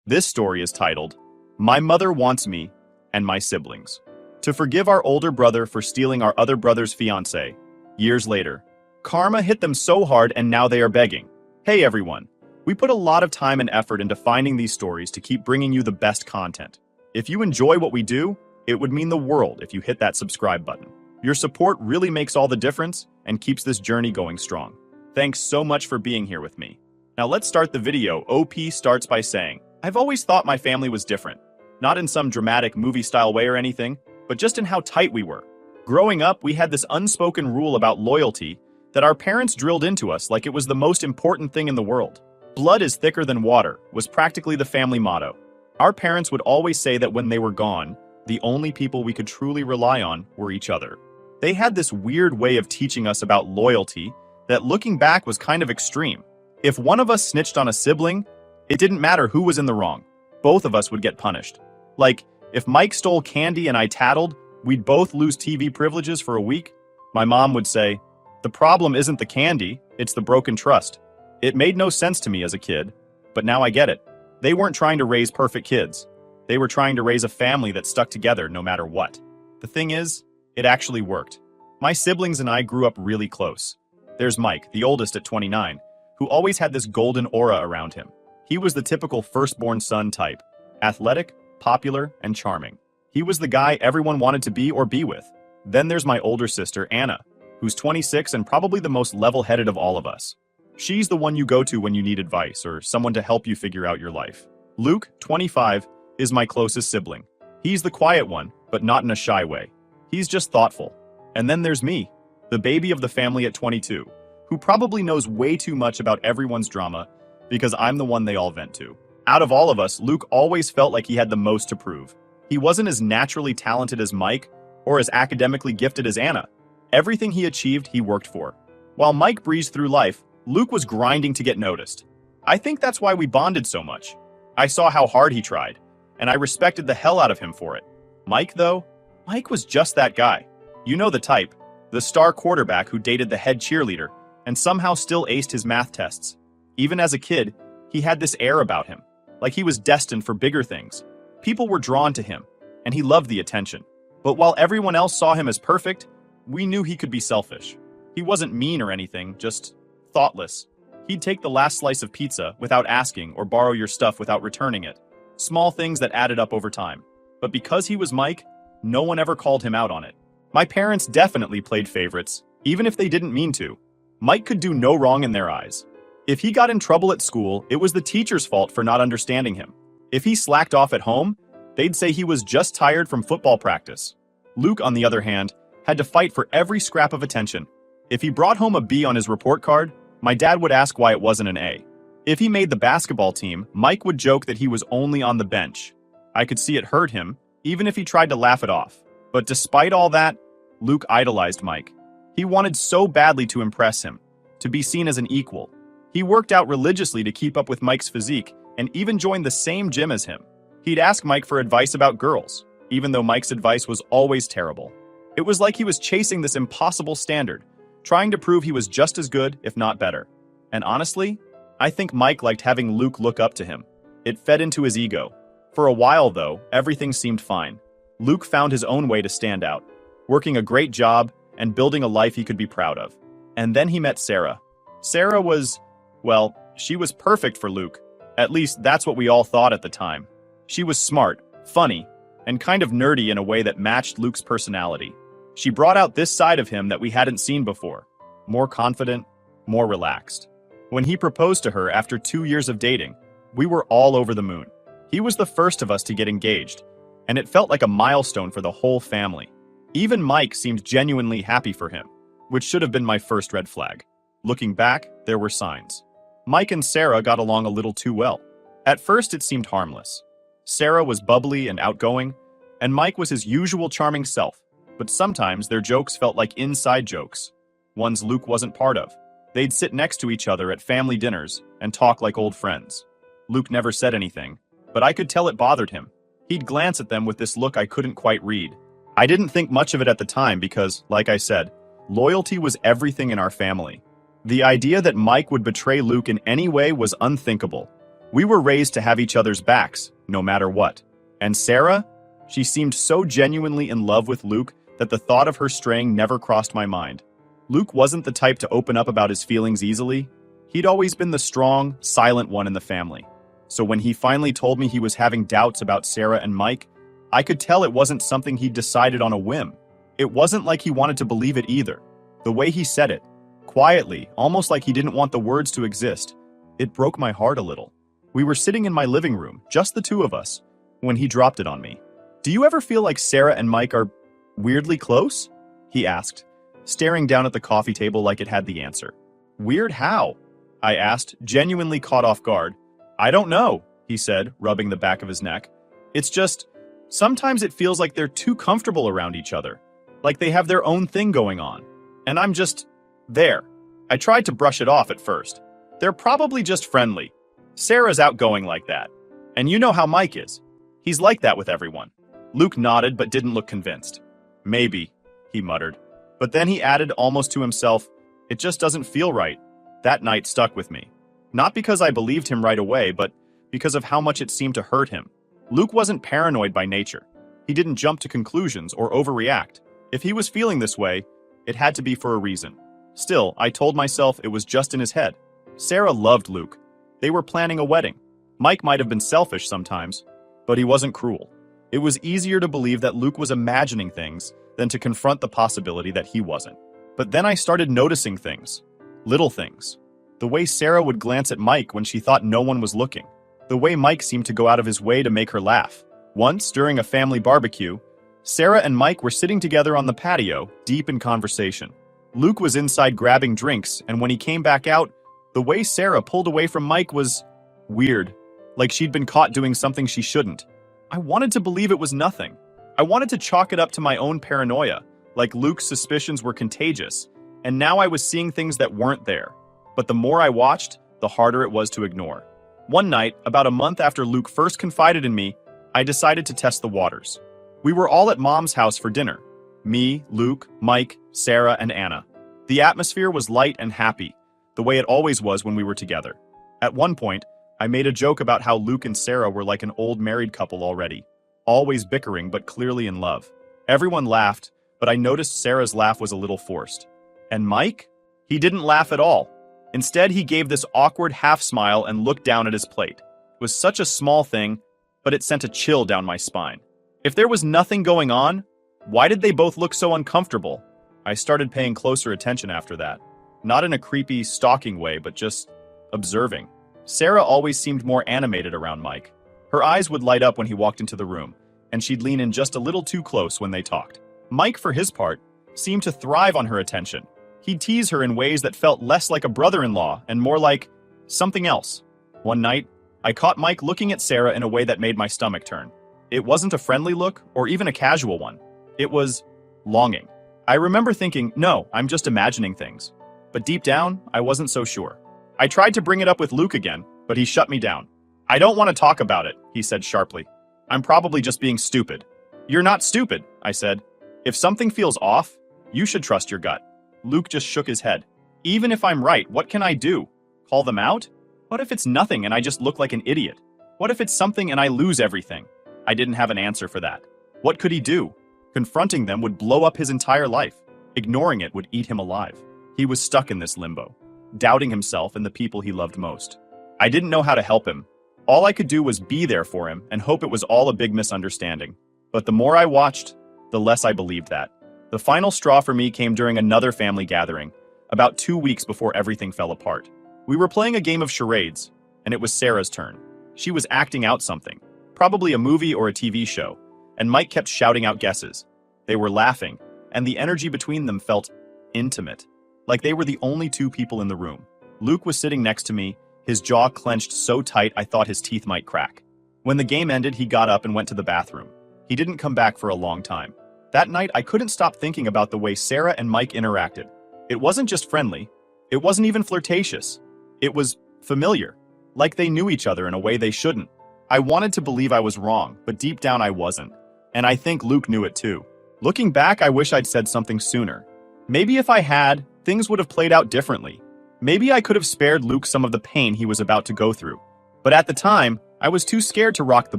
This story is titled, My Mother Wants Me and My Siblings. To forgive our older brother for stealing our other brother's fiancée, years later, karma hit them so hard and now they are begging. Hey everyone, we put a lot of time and effort into finding these stories to keep bringing you the best content. If you enjoy what we do, it would mean the world if you hit that subscribe button. Your support really makes all the difference and keeps this journey going strong. Thanks so much for being here with me. Now let's start the video. OP starts by saying, I've always thought my family was different. Not in some dramatic movie-style way or anything, but just in how tight we were. Growing up, we had this unspoken rule about loyalty that our parents drilled into us like it was the most important thing in the world. Blood is thicker than water was practically the family motto. Our parents would always say that when they were gone, the only people we could truly rely on were each other. They had this weird way of teaching us about loyalty that looking back was kind of extreme. If one of us snitched on a sibling, it didn't matter who was in the wrong. Both of us would get punished. Like, if Mike stole candy and I tattled, we'd both lose TV privileges for a week. My mom would say, the problem isn't the candy, it's the broken trust. It made no sense to me as a kid, but now I get it. They weren't trying to raise perfect kids. They were trying to raise a family that stuck together no matter what. The thing is, it actually worked. My siblings and I grew up really close. There's Mike, the oldest at 29, who always had this golden aura around him. He was the typical firstborn son type, athletic, popular, and charming. He was the guy everyone wanted to be or be with. Then there's my older sister, Anna, who's 26 and probably the most level-headed of all of us. She's the one you go to when you need advice or someone to help you figure out your life. Luke, 25, is my closest sibling. He's the quiet one, but not in a shy way. He's just thoughtful. And then there's me, the baby of the family at 22, who probably knows way too much about everyone's drama because I'm the one they all vent to. Out of all of us, Luke always felt like he had the most to prove. He wasn't as naturally talented as Mike or as academically gifted as Anna. Everything he achieved, he worked for. While Mike breezed through life, Luke was grinding to get noticed. I think that's why we bonded so much. I saw how hard he tried, and I respected the hell out of him for it. Mike, though, Mike was just that guy. You know the type, the star quarterback who dated the head cheerleader and somehow still aced his math tests. Even as a kid, he had this air about him, like he was destined for bigger things. People were drawn to him, and he loved the attention. But while everyone else saw him as perfect, we knew he could be selfish. He wasn't mean or anything, just thoughtless. He'd take the last slice of pizza without asking or borrow your stuff without returning it. Small things that added up over time. But because he was Mike, no one ever called him out on it. My parents definitely played favorites, even if they didn't mean to. Mike could do no wrong in their eyes. If he got in trouble at school, it was the teacher's fault for not understanding him. If he slacked off at home, they'd say he was just tired from football practice. Luke, on the other hand, had to fight for every scrap of attention. If he brought home a B on his report card, my dad would ask why it wasn't an A. If he made the basketball team, Mike would joke that he was only on the bench. I could see it hurt him, even if he tried to laugh it off. But despite all that, Luke idolized Mike. He wanted so badly to impress him, to be seen as an equal. He worked out religiously to keep up with Mike's physique and even joined the same gym as him. He'd ask Mike for advice about girls, even though Mike's advice was always terrible. It was like he was chasing this impossible standard, trying to prove he was just as good, if not better. And honestly, I think Mike liked having Luke look up to him. It fed into his ego. For a while, though, everything seemed fine. Luke found his own way to stand out, working a great job and building a life he could be proud of. And then he met Sarah. Sarah was, well, she was perfect for Luke. At least that's what we all thought at the time. She was smart, funny, and kind of nerdy in a way that matched Luke's personality. She brought out this side of him that we hadn't seen before. More confident, more relaxed. When he proposed to her after 2 years of dating, we were all over the moon. He was the first of us to get engaged, and it felt like a milestone for the whole family. Even Mike seemed genuinely happy for him, which should have been my first red flag. Looking back, there were signs. Mike and Sarah got along a little too well. At first, it seemed harmless. Sarah was bubbly and outgoing, and Mike was his usual charming self. But sometimes their jokes felt like inside jokes, ones Luke wasn't part of. They'd sit next to each other at family dinners and talk like old friends. Luke never said anything, but I could tell it bothered him. He'd glance at them with this look I couldn't quite read. I didn't think much of it at the time because, like I said, loyalty was everything in our family. The idea that Mike would betray Luke in any way was unthinkable. We were raised to have each other's backs, no matter what. And Sarah? She seemed so genuinely in love with Luke that the thought of her straying never crossed my mind. Luke wasn't the type to open up about his feelings easily. He'd always been the strong, silent one in the family. So when he finally told me he was having doubts about Sarah and Mike, I could tell it wasn't something he'd decided on a whim. It wasn't like he wanted to believe it either. The way he said it, quietly, almost like he didn't want the words to exist, it broke my heart a little. We were sitting in my living room, just the two of us, when he dropped it on me. "Do you ever feel like Sarah and Mike are weirdly close?" he asked, staring down at the coffee table like it had the answer. "Weird how?" I asked, genuinely caught off guard. "I don't know," he said, rubbing the back of his neck. "It's just, sometimes it feels like they're too comfortable around each other, like they have their own thing going on. And I'm just there." I tried to brush it off at first. "They're probably just friendly. Sarah's outgoing like that. And you know how Mike is. He's like that with everyone." Luke nodded but didn't look convinced. "Maybe," he muttered. But then he added almost to himself, "It just doesn't feel right." That night stuck with me. Not because I believed him right away, but because of how much it seemed to hurt him. Luke wasn't paranoid by nature. He didn't jump to conclusions or overreact. If he was feeling this way, it had to be for a reason. Still, I told myself it was just in his head. Sarah loved Luke. They were planning a wedding. Mike might have been selfish sometimes, but he wasn't cruel. It was easier to believe that Luke was imagining things than to confront the possibility that he wasn't. But then I started noticing things. Little things. The way Sarah would glance at Mike when she thought no one was looking. The way Mike seemed to go out of his way to make her laugh. Once, during a family barbecue, Sarah and Mike were sitting together on the patio, deep in conversation. Luke was inside grabbing drinks, and when he came back out, the way Sarah pulled away from Mike was weird, like she'd been caught doing something she shouldn't. I wanted to believe it was nothing. I wanted to chalk it up to my own paranoia, like Luke's suspicions were contagious, and now I was seeing things that weren't there. But the more I watched, the harder it was to ignore. One night, about a month after Luke first confided in me, I decided to test the waters. We were all at Mom's house for dinner. Me, Luke, Mike, Sarah, and Anna. The atmosphere was light and happy, the way it always was when we were together. At one point, I made a joke about how Luke and Sarah were like an old married couple already, always bickering but clearly in love. Everyone laughed, but I noticed Sarah's laugh was a little forced. And Mike? He didn't laugh at all. Instead, he gave this awkward half smile and looked down at his plate. It was such a small thing, but it sent a chill down my spine. If there was nothing going on, why did they both look so uncomfortable? I started paying closer attention after that. Not in a creepy, stalking way, but just observing. Sarah always seemed more animated around Mike. Her eyes would light up when he walked into the room, and she'd lean in just a little too close when they talked. Mike, for his part, seemed to thrive on her attention. He'd tease her in ways that felt less like a brother-in-law and more like something else. One night, I caught Mike looking at Sarah in a way that made my stomach turn. It wasn't a friendly look or even a casual one. It was longing. I remember thinking, no, I'm just imagining things. But deep down, I wasn't so sure. I tried to bring it up with Luke again, but he shut me down. "I don't want to talk about it," he said sharply. "I'm probably just being stupid." "You're not stupid," I said. "If something feels off, you should trust your gut." Luke just shook his head. "Even if I'm right, what can I do? Call them out? What if it's nothing and I just look like an idiot? What if it's something and I lose everything?" I didn't have an answer for that. What could he do? Confronting them would blow up his entire life. Ignoring it would eat him alive. He was stuck in this limbo, doubting himself and the people he loved most. I didn't know how to help him. All I could do was be there for him and hope it was all a big misunderstanding. But the more I watched, the less I believed that. The final straw for me came during another family gathering, about 2 weeks before everything fell apart. We were playing a game of charades, and it was Sarah's turn. She was acting out something, probably a movie or a TV show, and Mike kept shouting out guesses. They were laughing, and the energy between them felt intimate, like they were the only two people in the room. Luke was sitting next to me, his jaw clenched so tight I thought his teeth might crack. When the game ended, he got up and went to the bathroom. He didn't come back for a long time. That night, I couldn't stop thinking about the way Sarah and Mike interacted. It wasn't just friendly. It wasn't even flirtatious. It was familiar, like they knew each other in a way they shouldn't. I wanted to believe I was wrong, but deep down I wasn't. And I think Luke knew it too. Looking back, I wish I'd said something sooner. Maybe if I had, things would have played out differently. Maybe I could have spared Luke some of the pain he was about to go through. But at the time, I was too scared to rock the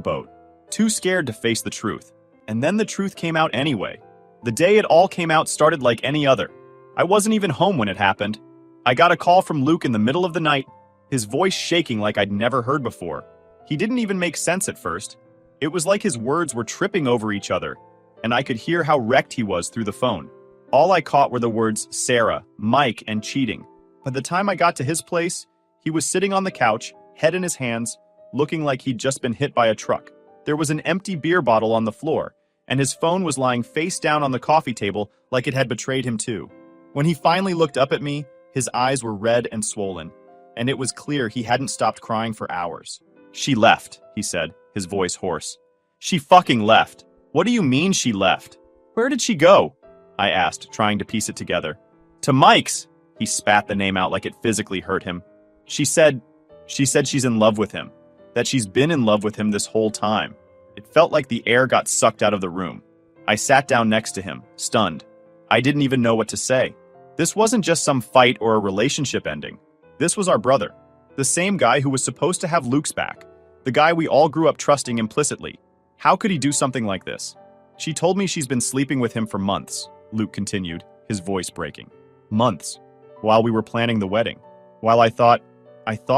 boat, too scared to face the truth. And then the truth came out anyway. The day it all came out started like any other. I wasn't even home when it happened. I got a call from Luke in the middle of the night, his voice shaking like I'd never heard before. He didn't even make sense at first. It was like his words were tripping over each other, and I could hear how wrecked he was through the phone. All I caught were the words Sarah, Mike, and cheating. By the time I got to his place, he was sitting on the couch, head in his hands, looking like he'd just been hit by a truck. There was an empty beer bottle on the floor, and his phone was lying face down on the coffee table like it had betrayed him too. When he finally looked up at me, his eyes were red and swollen, and it was clear he hadn't stopped crying for hours. "She left," he said, his voice hoarse. "She fucking left. What do you mean she left? Where did she go?" I asked, trying to piece it together. "To Mike's." He spat the name out like it physically hurt him. She said she's in love with him, that she's been in love with him this whole time. It felt like the air got sucked out of the room. I sat down next to him, stunned. I didn't even know what to say. This wasn't just some fight or a relationship ending. This was our brother, the same guy who was supposed to have Luke's back, the guy we all grew up trusting implicitly. How could he do something like this? "She told me she's been sleeping with him for months," Luke continued, his voice breaking. "Months. While we were planning the wedding. While I thought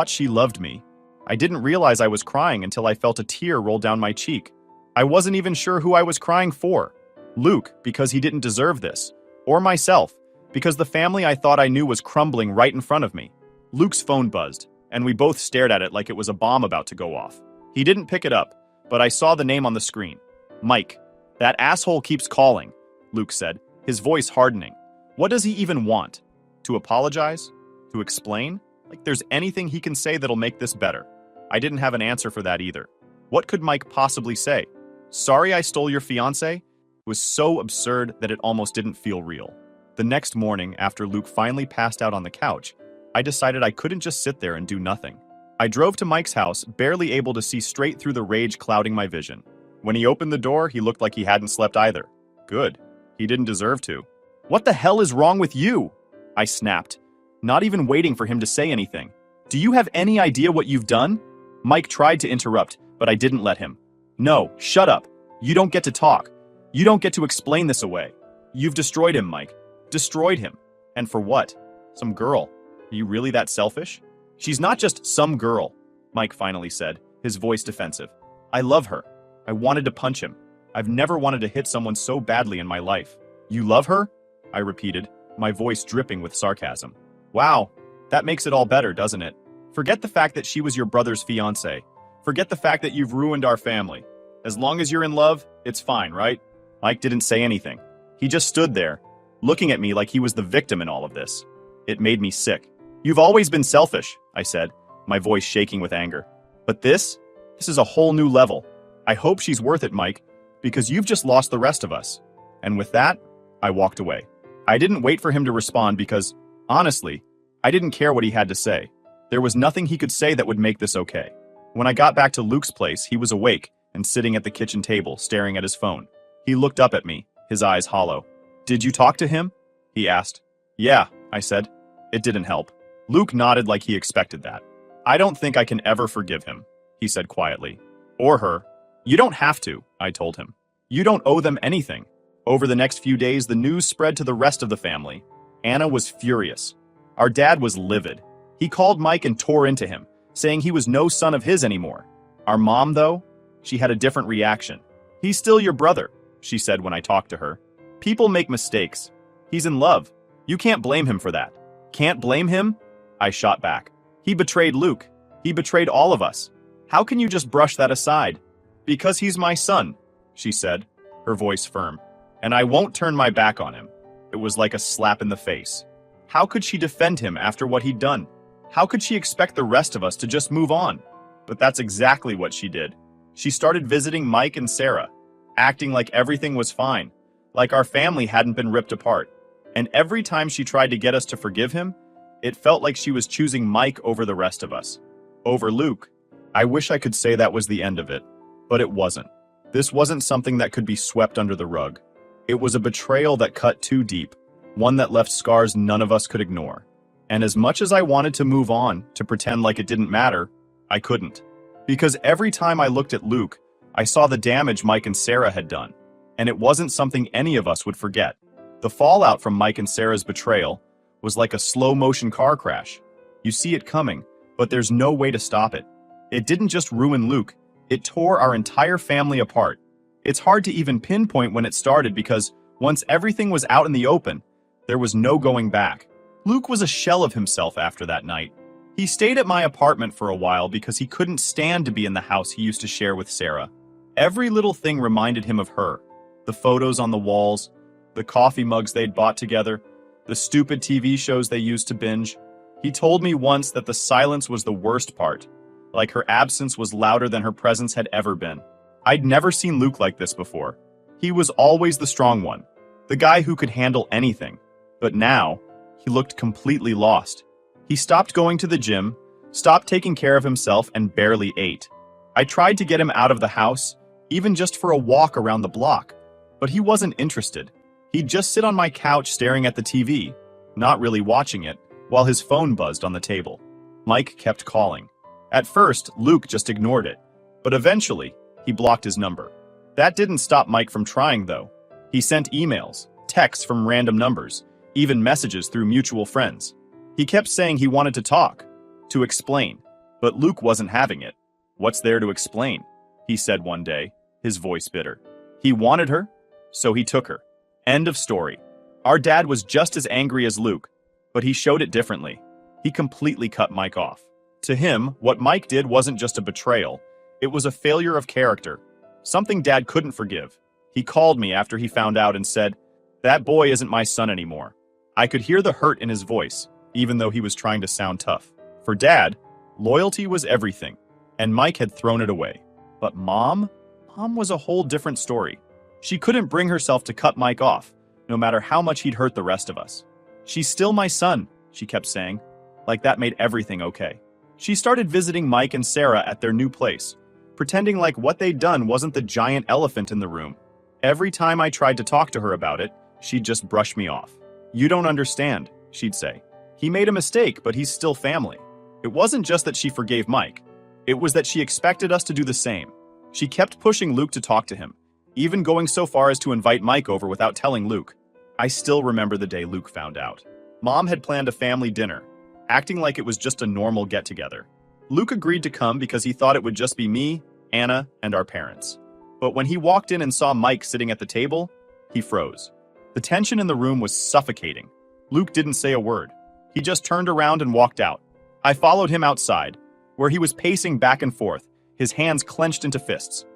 she loved me. I didn't realize I was crying until I felt a tear roll down my cheek. I wasn't even sure who I was crying for. Luke, because he didn't deserve this. Or myself, because the family I thought I knew was crumbling right in front of me." Luke's phone buzzed, and we both stared at it like it was a bomb about to go off. He didn't pick it up, but I saw the name on the screen. "Mike. That asshole keeps calling," Luke said, his voice hardening. "What does he even want? To apologize? To explain? Like there's anything he can say that'll make this better." I didn't have an answer for that either. What could Mike possibly say? "Sorry I stole your fiancée?" It was so absurd that it almost didn't feel real. The next morning, after Luke finally passed out on the couch, I decided I couldn't just sit there and do nothing. I drove to Mike's house, barely able to see straight through the rage clouding my vision. When he opened the door, he looked like he hadn't slept either. Good. He didn't deserve to. "What the hell is wrong with you?" I snapped, not even waiting for him to say anything. "Do you have any idea what you've done?" Mike tried to interrupt, but I didn't let him. "No, shut up. You don't get to talk. You don't get to explain this away. You've destroyed him, Mike. Destroyed him. And for what? Some girl. Are you really that selfish?" "She's not just some girl," Mike finally said, his voice defensive. "I love her. I wanted to punch him. I've never wanted to hit someone so badly in my life." "You love her?" I repeated, my voice dripping with sarcasm. "Wow, that makes it all better, doesn't it? Forget the fact that she was your brother's fiancée. Forget the fact that you've ruined our family. As long as you're in love, it's fine, right?" Mike didn't say anything. He just stood there, looking at me like he was the victim in all of this. It made me sick. "You've always been selfish," I said, my voice shaking with anger. "But this is a whole new level. I hope she's worth it, Mike, because you've just lost the rest of us." And with that, I walked away. I didn't wait for him to respond because, honestly, I didn't care what he had to say. There was nothing he could say that would make this okay. When I got back to Luke's place, he was awake and sitting at the kitchen table, staring at his phone. He looked up at me, his eyes hollow. "Did you talk to him?" he asked. "Yeah," I said. It didn't help. Luke nodded like he expected that. "I don't think I can ever forgive him," he said quietly. "Or her." "You don't have to," I told him. "You don't owe them anything." Over the next few days, the news spread to the rest of the family. Anna was furious. Our dad was livid. He called Mike and tore into him, saying he was no son of his anymore. Our mom, though, she had a different reaction. "He's still your brother," she said when I talked to her. "People make mistakes. He's in love. You can't blame him for that." "Can't blame him?" I shot back. "He betrayed Luke. He betrayed all of us. How can you just brush that aside?" "Because he's my son," she said, her voice firm. "And I won't turn my back on him." It was like a slap in the face. How could she defend him after what he'd done? How could she expect the rest of us to just move on? But that's exactly what she did. She started visiting Mike and Sarah, acting like everything was fine, like our family hadn't been ripped apart. And every time she tried to get us to forgive him, it felt like she was choosing Mike over the rest of us. Over Luke. I wish I could say that was the end of it, but it wasn't. This wasn't something that could be swept under the rug. It was a betrayal that cut too deep, one that left scars none of us could ignore. And as much as I wanted to move on, to pretend like it didn't matter, I couldn't. Because every time I looked at Luke, I saw the damage Mike and Sarah had done. And it wasn't something any of us would forget. The fallout from Mike and Sarah's betrayal was like a slow-motion car crash. You see it coming, but there's no way to stop it. It didn't just ruin Luke, it tore our entire family apart. It's hard to even pinpoint when it started because once everything was out in the open, there was no going back. Luke was a shell of himself after that night. He stayed at my apartment for a while because he couldn't stand to be in the house he used to share with Sarah. Every little thing reminded him of her. The photos on the walls, the coffee mugs they'd bought together, the stupid TV shows they used to binge. He told me once that the silence was the worst part, like her absence was louder than her presence had ever been. I'd never seen Luke like this before. He was always the strong one, the guy who could handle anything. But now, he looked completely lost. He stopped going to the gym, stopped taking care of himself, and barely ate. I tried to get him out of the house, even just for a walk around the block, but he wasn't interested. He'd just sit on my couch staring at the TV, not really watching it, while his phone buzzed on the table. Mike kept calling. At first, Luke just ignored it, but eventually, he blocked his number. That didn't stop Mike from trying, though. He sent emails, texts from random numbers, even messages through mutual friends. He kept saying he wanted to talk, to explain, but Luke wasn't having it. "What's there to explain?" he said one day, his voice bitter. He wanted her, so he took her. End of story. Our dad was just as angry as Luke, but he showed it differently. He completely cut Mike off. To him, what Mike did wasn't just a betrayal, it was a failure of character, something Dad couldn't forgive. He called me after he found out and said, "That boy isn't my son anymore." I could hear the hurt in his voice, even though he was trying to sound tough. For Dad, loyalty was everything, and Mike had thrown it away. But Mom was a whole different story. She couldn't bring herself to cut Mike off, no matter how much he'd hurt the rest of us. "She's still my son," she kept saying, like that made everything okay. She started visiting Mike and Sarah at their new place, pretending like what they'd done wasn't the giant elephant in the room. Every time I tried to talk to her about it, she'd just brush me off. "You don't understand," she'd say. "He made a mistake, but he's still family." It wasn't just that she forgave Mike. It was that she expected us to do the same. She kept pushing Luke to talk to him, even going so far as to invite Mike over without telling Luke. I still remember the day Luke found out. Mom had planned a family dinner, acting like it was just a normal get-together. Luke agreed to come because he thought it would just be me, Anna, and our parents. But when he walked in and saw Mike sitting at the table, he froze. The tension in the room was suffocating. Luke didn't say a word. He just turned around and walked out. I followed him outside, where he was pacing back and forth, his hands clenched into fists.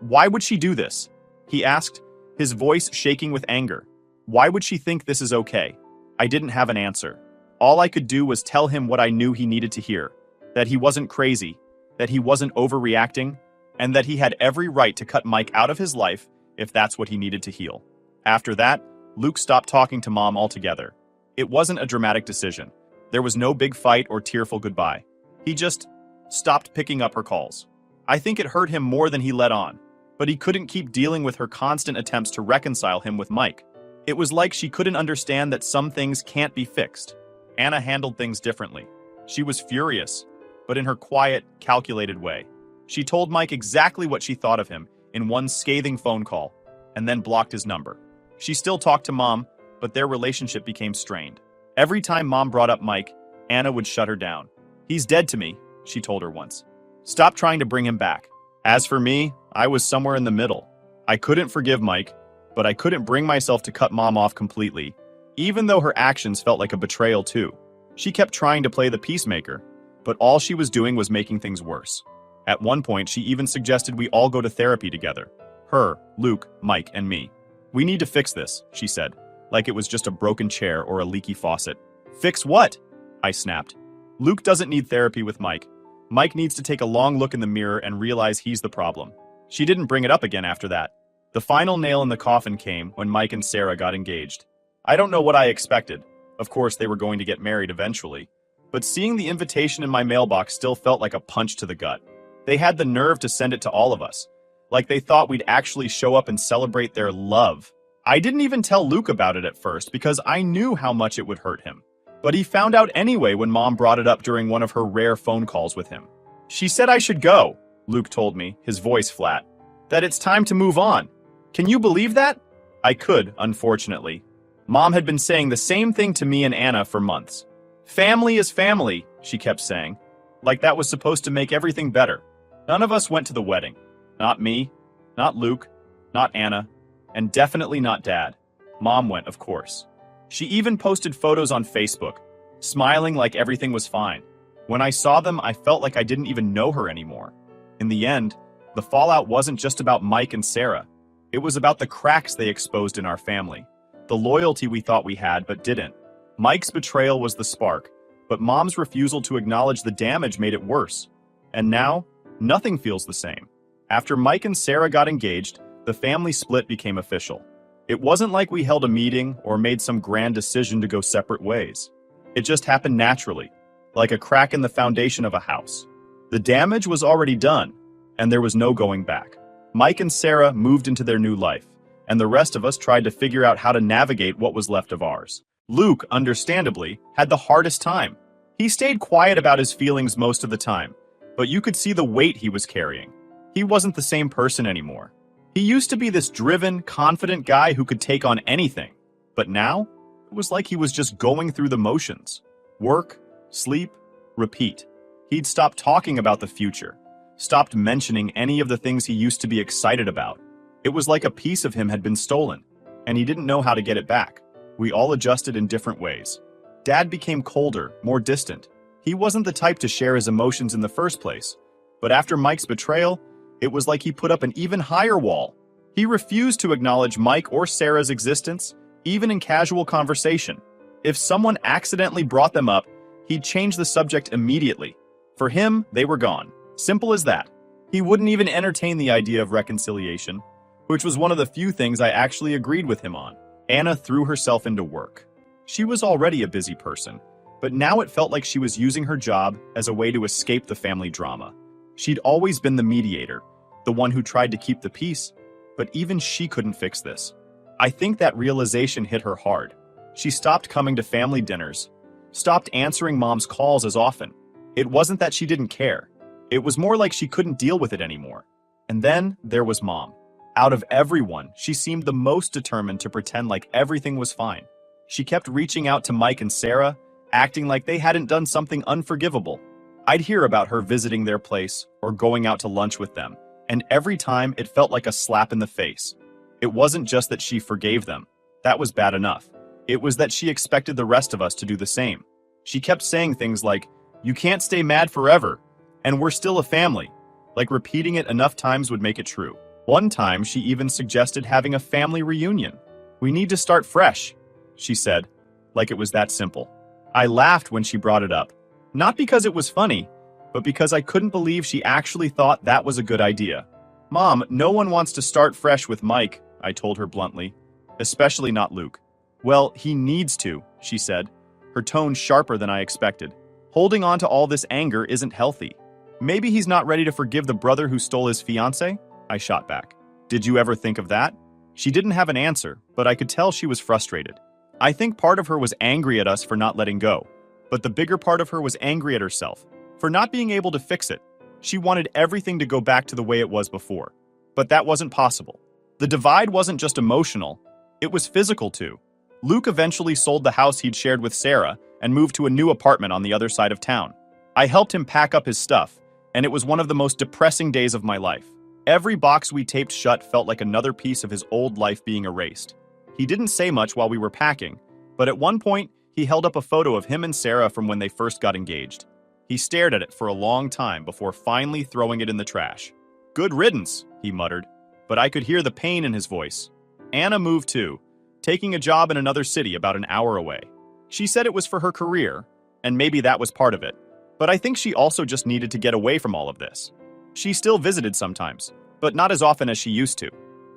"Why would she do this?" he asked, his voice shaking with anger. "Why would she think this is okay?" I didn't have an answer. All I could do was tell him what I knew he needed to hear, that he wasn't crazy, that he wasn't overreacting, and that he had every right to cut Mike out of his life if that's what he needed to heal. After that, Luke stopped talking to Mom altogether. It wasn't a dramatic decision. There was no big fight or tearful goodbye. He just stopped picking up her calls. I think it hurt him more than he let on, but he couldn't keep dealing with her constant attempts to reconcile him with Mike. It was like she couldn't understand that some things can't be fixed. Anna handled things differently. She was furious, but in her quiet, calculated way. She told Mike exactly what she thought of him in one scathing phone call, and then blocked his number. She still talked to Mom, but their relationship became strained. Every time Mom brought up Mike, Anna would shut her down. "He's dead to me," she told her once. "Stop trying to bring him back." As for me, I was somewhere in the middle. I couldn't forgive Mike, but I couldn't bring myself to cut Mom off completely, even though her actions felt like a betrayal too. She kept trying to play the peacemaker, but all she was doing was making things worse. At one point, she even suggested we all go to therapy together. Her, Luke, Mike, and me. "We need to fix this," she said, like it was just a broken chair or a leaky faucet. "Fix what?" I snapped. "Luke doesn't need therapy with Mike. Mike needs to take a long look in the mirror and realize he's the problem." She didn't bring it up again after that. The final nail in the coffin came when Mike and Sarah got engaged. I don't know what I expected. Of course, they were going to get married eventually. But seeing the invitation in my mailbox still felt like a punch to the gut. They had the nerve to send it to all of us, like they thought we'd actually show up and celebrate their love. I didn't even tell Luke about it at first because I knew how much it would hurt him. But he found out anyway when Mom brought it up during one of her rare phone calls with him. She said I should go, Luke told me, his voice flat. That it's time to move on. Can you believe that? I could, unfortunately. Mom had been saying the same thing to me and Anna for months. Family is family, she kept saying. Like that was supposed to make everything better. None of us went to the wedding. Not me, not Luke, not Anna, and definitely not Dad. Mom went, of course. She even posted photos on Facebook, smiling like everything was fine. When I saw them, I felt like I didn't even know her anymore. In the end, the fallout wasn't just about Mike and Sarah. It was about the cracks they exposed in our family. The loyalty we thought we had but didn't. Mike's betrayal was the spark, but Mom's refusal to acknowledge the damage made it worse. And now, nothing feels the same. After Mike and Sarah got engaged, the family split became official. It wasn't like we held a meeting or made some grand decision to go separate ways. It just happened naturally, like a crack in the foundation of a house. The damage was already done, and there was no going back. Mike and Sarah moved into their new life, and the rest of us tried to figure out how to navigate what was left of ours. Luke, understandably, had the hardest time. He stayed quiet about his feelings most of the time, but you could see the weight he was carrying. He wasn't the same person anymore. He used to be this driven, confident guy who could take on anything. But now, it was like he was just going through the motions. Work, sleep, repeat. He'd stopped talking about the future, stopped mentioning any of the things he used to be excited about. It was like a piece of him had been stolen, and he didn't know how to get it back. We all adjusted in different ways. Dad became colder, more distant. He wasn't the type to share his emotions in the first place. But after Mike's betrayal, it was like he put up an even higher wall. He refused to acknowledge Mike or Sarah's existence, even in casual conversation. If someone accidentally brought them up, he'd change the subject immediately. For him, they were gone. Simple as that. He wouldn't even entertain the idea of reconciliation, which was one of the few things I actually agreed with him on. Anna threw herself into work. She was already a busy person, but now it felt like she was using her job as a way to escape the family drama. She'd always been the mediator, the one who tried to keep the peace, but even she couldn't fix this. I think that realization hit her hard. She stopped coming to family dinners, stopped answering Mom's calls as often. It wasn't that she didn't care. It was more like she couldn't deal with it anymore. And then there was Mom. Out of everyone, she seemed the most determined to pretend like everything was fine. She kept reaching out to Mike and Sarah, acting like they hadn't done something unforgivable. I'd hear about her visiting their place or going out to lunch with them, and every time it felt like a slap in the face. It wasn't just that she forgave them. That was bad enough. It was that she expected the rest of us to do the same. She kept saying things like, "You can't stay mad forever," and "We're still a family." Like repeating it enough times would make it true. One time, she even suggested having a family reunion. "We need to start fresh," she said, like it was that simple. I laughed when she brought it up. Not because it was funny, but because I couldn't believe she actually thought that was a good idea. "Mom, no one wants to start fresh with Mike," I told her bluntly. "Especially not Luke." "Well, he needs to," she said, her tone sharper than I expected. "Holding on to all this anger isn't healthy. Maybe he's not ready to forgive the brother who stole his fiancée?" I shot back. "Did you ever think of that?" She didn't have an answer, but I could tell she was frustrated. I think part of her was angry at us for not letting go. But the bigger part of her was angry at herself, for not being able to fix it. She wanted everything to go back to the way it was before. But that wasn't possible. The divide wasn't just emotional, it was physical too. Luke eventually sold the house he'd shared with Sarah and moved to a new apartment on the other side of town. I helped him pack up his stuff, and it was one of the most depressing days of my life. Every box we taped shut felt like another piece of his old life being erased. He didn't say much while we were packing, but at one point, he held up a photo of him and Sarah from when they first got engaged. He stared at it for a long time before finally throwing it in the trash. "Good riddance," he muttered, but I could hear the pain in his voice. Anna moved too, taking a job in another city about an hour away. She said it was for her career, and maybe that was part of it, but I think she also just needed to get away from all of this. She still visited sometimes, but not as often as she used to.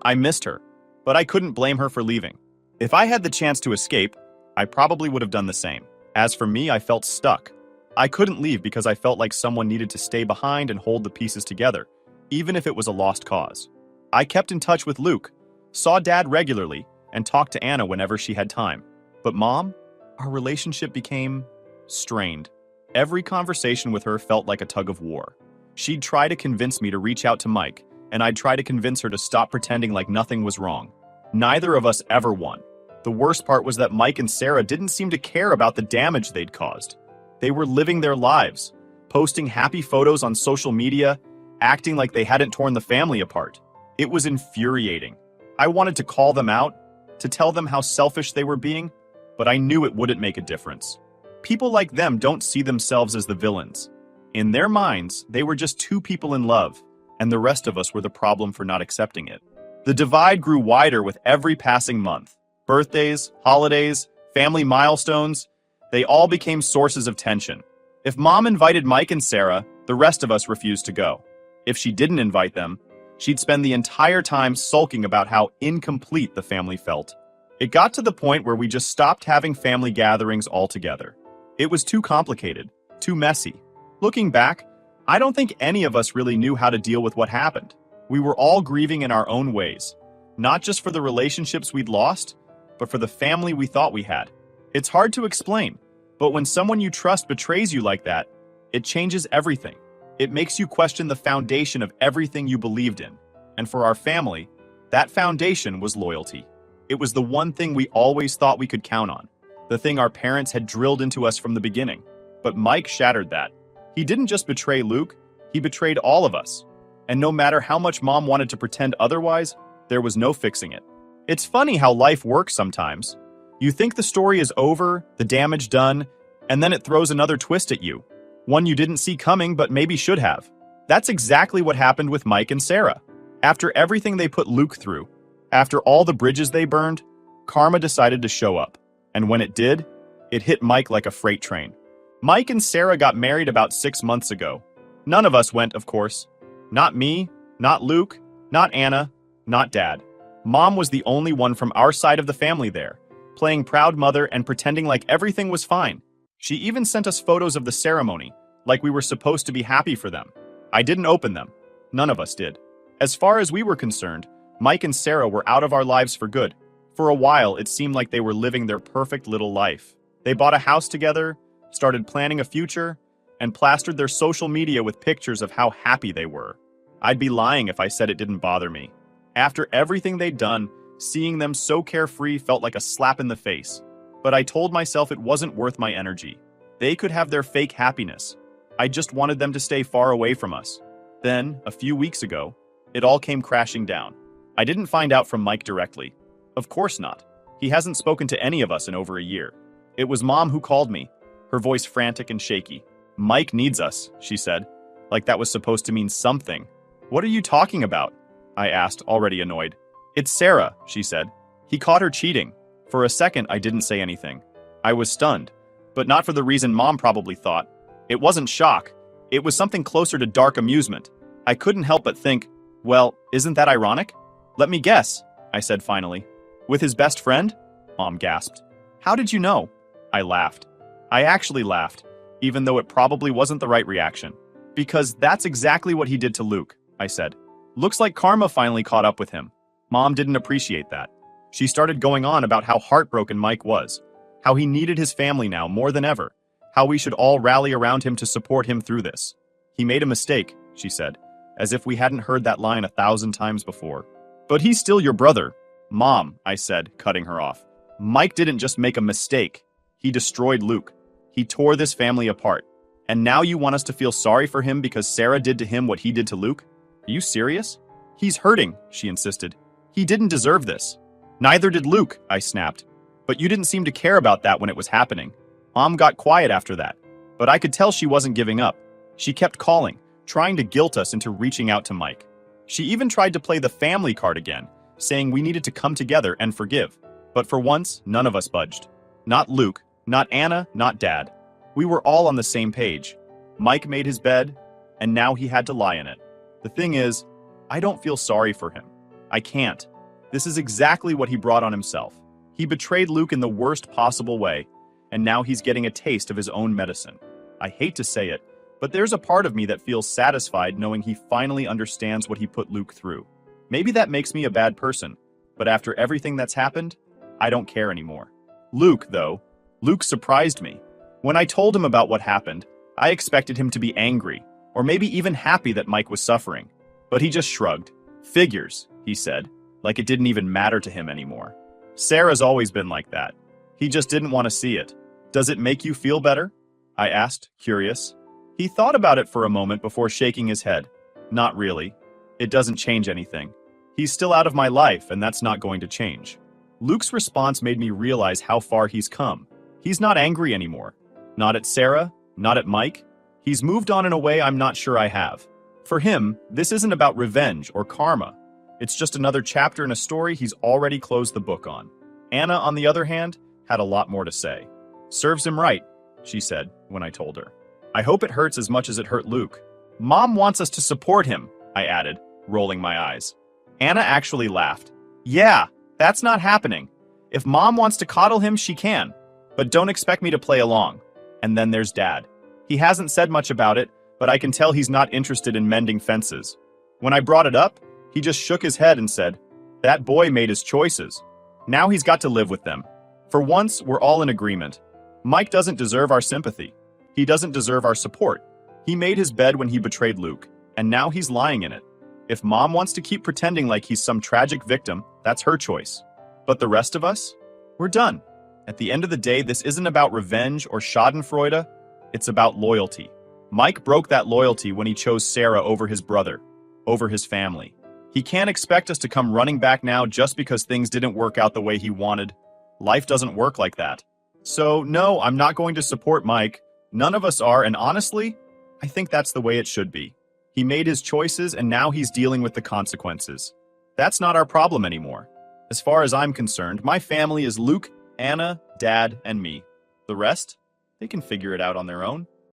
I missed her, but I couldn't blame her for leaving. If I had the chance to escape, I probably would have done the same. As for me, I felt stuck. I couldn't leave because I felt like someone needed to stay behind and hold the pieces together, even if it was a lost cause. I kept in touch with Luke, saw Dad regularly, and talked to Anna whenever she had time. But Mom, our relationship became strained. Every conversation with her felt like a tug of war. She'd try to convince me to reach out to Mike, and I'd try to convince her to stop pretending like nothing was wrong. Neither of us ever won. The worst part was that Mike and Sarah didn't seem to care about the damage they'd caused. They were living their lives, posting happy photos on social media, acting like they hadn't torn the family apart. It was infuriating. I wanted to call them out, to tell them how selfish they were being, but I knew it wouldn't make a difference. People like them don't see themselves as the villains. In their minds, they were just two people in love, and the rest of us were the problem for not accepting it. The divide grew wider with every passing month. Birthdays, holidays, family milestones, they all became sources of tension. If Mom invited Mike and Sarah, the rest of us refused to go. If she didn't invite them, she'd spend the entire time sulking about how incomplete the family felt. It got to the point where we just stopped having family gatherings altogether. It was too complicated, too messy. Looking back, I don't think any of us really knew how to deal with what happened. We were all grieving in our own ways, not just for the relationships we'd lost, but for the family we thought we had. It's hard to explain, but when someone you trust betrays you like that, it changes everything. It makes you question the foundation of everything you believed in. And for our family, that foundation was loyalty. It was the one thing we always thought we could count on, the thing our parents had drilled into us from the beginning. But Mike shattered that. He didn't just betray Luke, he betrayed all of us. And no matter how much Mom wanted to pretend otherwise, there was no fixing it. It's funny how life works sometimes. You think the story is over, the damage done, and then it throws another twist at you. One you didn't see coming but maybe should have. That's exactly what happened with Mike and Sarah. After everything they put Luke through, after all the bridges they burned, karma decided to show up. And when it did, it hit Mike like a freight train. Mike and Sarah got married about 6 months ago. None of us went, of course. Not me, not Luke, not Anna, not Dad. Mom was the only one from our side of the family there, playing proud mother and pretending like everything was fine. She even sent us photos of the ceremony, like we were supposed to be happy for them. I didn't open them. None of us did. As far as we were concerned, Mike and Sarah were out of our lives for good. For a while, it seemed like they were living their perfect little life. They bought a house together, started planning a future, and plastered their social media with pictures of how happy they were. I'd be lying if I said it didn't bother me. After everything they'd done, seeing them so carefree felt like a slap in the face. But I told myself it wasn't worth my energy. They could have their fake happiness. I just wanted them to stay far away from us. Then, a few weeks ago, it all came crashing down. I didn't find out from Mike directly. Of course not. He hasn't spoken to any of us in over a year. It was Mom who called me, her voice frantic and shaky. "Mike needs us," she said, like that was supposed to mean something. "What are you talking about?" I asked, already annoyed. "It's Sarah," she said. "He caught her cheating." For a second, I didn't say anything. I was stunned, but not for the reason Mom probably thought. It wasn't shock. It was something closer to dark amusement. I couldn't help but think, well, isn't that ironic? "Let me guess," I said finally. "With his best friend?" Mom gasped. "How did you know?" I laughed. I actually laughed, even though it probably wasn't the right reaction. "Because that's exactly what he did to Luke," I said. "Looks like karma finally caught up with him." Mom didn't appreciate that. She started going on about how heartbroken Mike was, how he needed his family now more than ever, how we should all rally around him to support him through this. "He made a mistake," she said, as if we hadn't heard that line 1,000 times before. "But he's still your brother." "Mom," I said, cutting her off. "Mike didn't just make a mistake. He destroyed Luke. He tore this family apart. And now you want us to feel sorry for him because Sarah did to him what he did to Luke? Are you serious?" "He's hurting," she insisted. "He didn't deserve this." "Neither did Luke," I snapped. "But you didn't seem to care about that when it was happening." Mom got quiet after that, but I could tell she wasn't giving up. She kept calling, trying to guilt us into reaching out to Mike. She even tried to play the family card again, saying we needed to come together and forgive. But for once, none of us budged. Not Luke, not Anna, not Dad. We were all on the same page. Mike made his bed, and now he had to lie in it. The thing is, I don't feel sorry for him. I can't. This is exactly what he brought on himself. He betrayed Luke in the worst possible way, and now he's getting a taste of his own medicine. I hate to say it, but there's a part of me that feels satisfied knowing he finally understands what he put Luke through. Maybe that makes me a bad person, but after everything that's happened, I don't care anymore. Luke, though, Luke surprised me. When I told him about what happened, I expected him to be angry, or maybe even happy that Mike was suffering. But he just shrugged. Figures, he said, like it didn't even matter to him anymore. Sarah's always been like that. He just didn't want to see it. Does it make you feel better? I asked, curious. He thought about it for a moment before shaking his head. Not really. It doesn't change anything. He's still out of my life, and that's not going to change. Luke's response made me realize how far he's come. He's not angry anymore. Not at Sarah, not at Mike. He's moved on in a way I'm not sure I have. For him, this isn't about revenge or karma. It's just another chapter in a story he's already closed the book on. Anna, on the other hand, had a lot more to say. Serves him right, she said when I told her. I hope it hurts as much as it hurt Luke. Mom wants us to support him, I added, rolling my eyes. Anna actually laughed. Yeah, that's not happening. If Mom wants to coddle him, she can. But don't expect me to play along. And then there's Dad. He hasn't said much about it, but I can tell he's not interested in mending fences. When I brought it up, he just shook his head and said, that boy made his choices. Now he's got to live with them. For once, we're all in agreement. Mike doesn't deserve our sympathy. He doesn't deserve our support. He made his bed when he betrayed Luke, and now he's lying in it. If Mom wants to keep pretending like he's some tragic victim, that's her choice. But the rest of us? We're done. At the end of the day, this isn't about revenge or schadenfreude. It's about loyalty. Mike broke that loyalty when he chose Sarah over his brother, over his family. He can't expect us to come running back now just because things didn't work out the way he wanted. Life doesn't work like that. So, no, I'm not going to support Mike. None of us are, and honestly, I think that's the way it should be. He made his choices, and now he's dealing with the consequences. That's not our problem anymore. As far as I'm concerned, my family is Luke, Anna, Dad, and me. The rest? They can figure it out on their own.